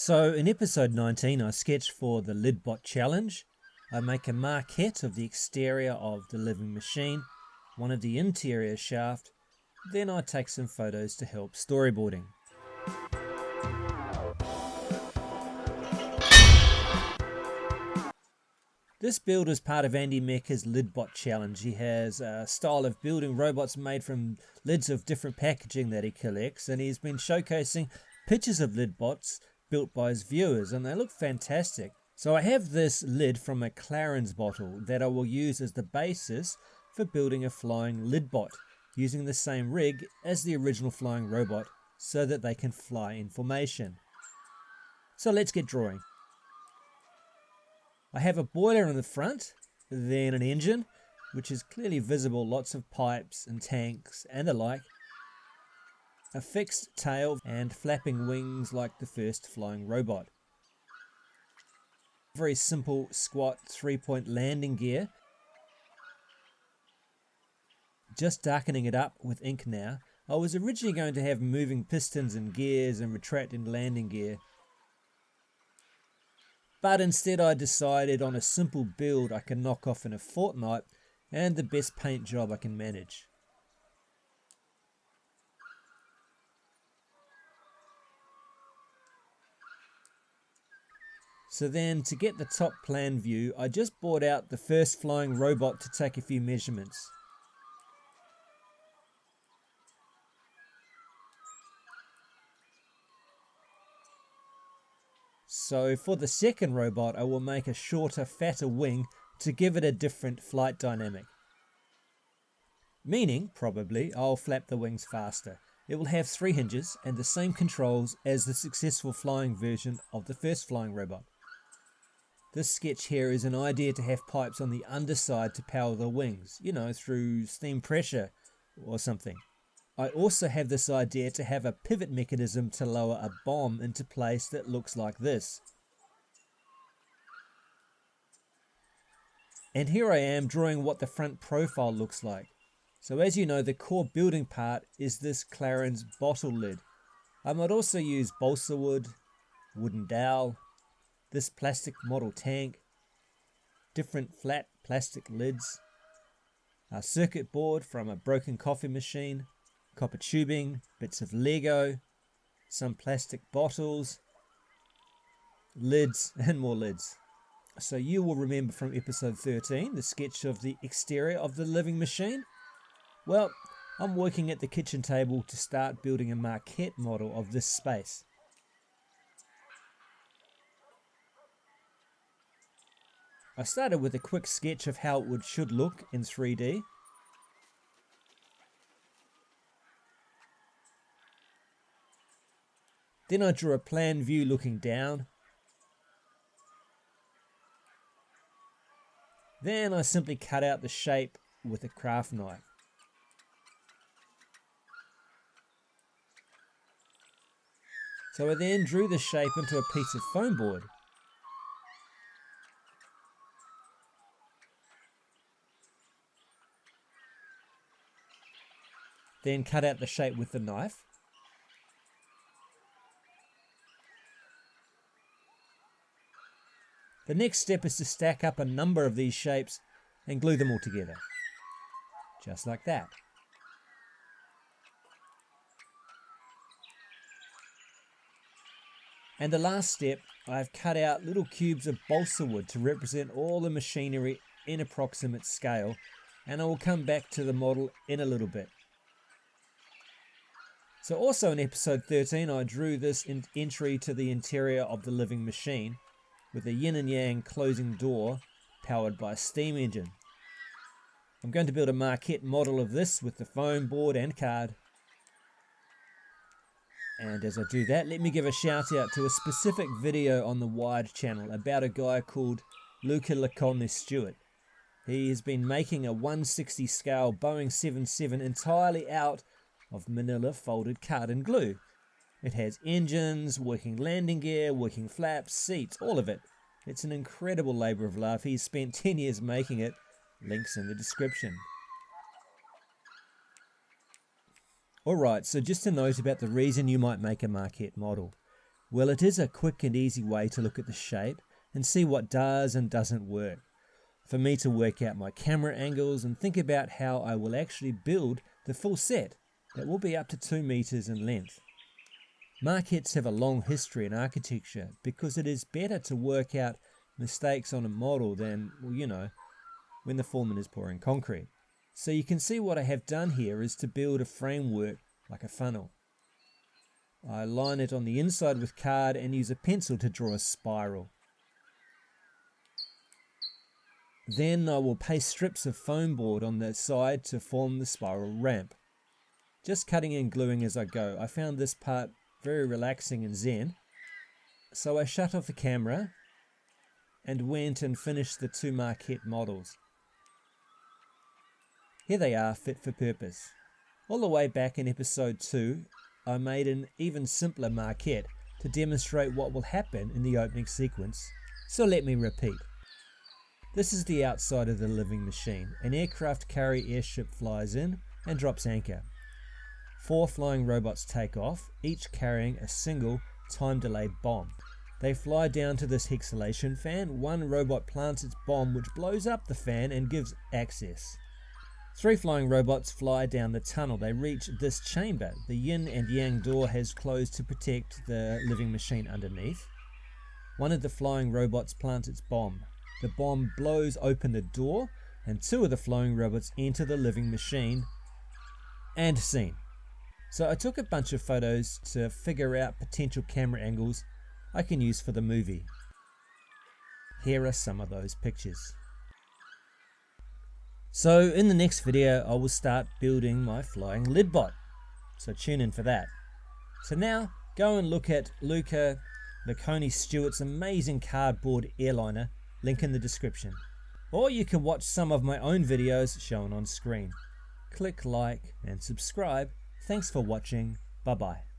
So in episode 19 I sketched for the Lidbot challenge. I make a Marquette of the exterior of the living machine, one of the interior shaft, then I take some photos to help storyboarding. This build is part of Andy Mecha's Lidbot challenge. He has a style of building robots made from lids of different packaging that he collects, and he's been showcasing pictures of Lidbots built by his viewers, and they look fantastic. So I have this lid from a Clarence bottle that I will use as the basis for building a flying Lidbot, using the same rig as the original flying robot so that they can fly in formation. So let's get drawing. I have a boiler in the front, then an engine, which is clearly visible, lots of pipes and tanks and the like, a fixed tail and flapping wings like the first flying robot. Very simple squat 3-point landing gear. Just darkening it up with ink now. I was originally going to have moving pistons and gears and retracting landing gear, but instead I decided on a simple build I can knock off in a fortnight and the best paint job I can manage. So then, to get the top plan view, I just brought out the first flying robot to take a few measurements. So for the second robot, I will make a shorter, fatter wing to give it a different flight dynamic. Meaning, probably, I'll flap the wings faster. It will have 3 hinges and the same controls as the successful flying version of the first flying robot. This sketch here is an idea to have pipes on the underside to power the wings, through steam pressure or something. I also have this idea to have a pivot mechanism to lower a bomb into place that looks like this. And here I am drawing what the front profile looks like. So as you know, the core building part is this Clarence bottle lid. I might also use balsa wood, wooden dowel, this plastic model tank, different flat plastic lids, a circuit board from a broken coffee machine, copper tubing, bits of Lego, some plastic bottles, lids and more lids. So you will remember from episode 13 the sketch of the exterior of the living machine. Well, I'm working at the kitchen table to start building a Marquette model of this space. I started with a quick sketch of how it should look in 3D. Then I drew a plan view looking down. Then I simply cut out the shape with a craft knife. So I then drew the shape into a piece of foam board. Then cut out the shape with the knife. The next step is to stack up a number of these shapes and glue them all together. Just like that. And the last step, I've cut out little cubes of balsa wood to represent all the machinery in approximate scale, and I will come back to the model in a little bit. So also in episode 13 I drew this entry to the interior of the living machine with a yin and yang closing door powered by a steam engine. I'm going to build a Marquette model of this with the foam board and card. And as I do that, let me give a shout out to a specific video on the Wired channel about a guy called Luca Laconi-Stewart. He has been making a 1/60 scale Boeing 77 entirely out of manila folded card and glue. It has engines, working landing gear, working flaps, seats, all of it. It's an incredible labour of love. He's spent 10 years making it. Links in the description. Alright, so just a note about the reason you might make a Marquette model. Well, it is a quick and easy way to look at the shape and see what does and doesn't work. For me to work out my camera angles and think about how I will actually build the full set that will be up to 2 meters in length. Marquettes have a long history in architecture because it is better to work out mistakes on a model than, well, when the foreman is pouring concrete. So you can see what I have done here is to build a framework like a funnel. I line it on the inside with card and use a pencil to draw a spiral. Then I will paste strips of foam board on the side to form the spiral ramp. Just cutting and gluing as I go. I found this part very relaxing and zen. So I shut off the camera and went and finished the 2 Marquette models. Here they are, fit for purpose. All the way back in episode 2, I made an even simpler Marquette to demonstrate what will happen in the opening sequence, so let me repeat. This is the outside of the living machine. An aircraft carrier airship flies in and drops anchor. 4 flying robots take off, each carrying a single time-delayed bomb. They fly down to this hexalation fan. 1 robot plants its bomb, which blows up the fan and gives access. 3 flying robots fly down the tunnel. They reach this chamber. The yin and yang door has closed to protect the living machine underneath. 1 of the flying robots plants its bomb. The bomb blows open the door, and 2 of the flying robots enter the living machine. And scene. So I took a bunch of photos to figure out potential camera angles I can use for the movie. Here are some of those pictures. So in the next video I will start building my flying Lidbot, so tune in for that. So now go and look at Luca Laconi-Stewart's amazing cardboard airliner, link in the description. Or you can watch some of my own videos shown on screen. Click like and subscribe. Thanks for watching. Bye bye.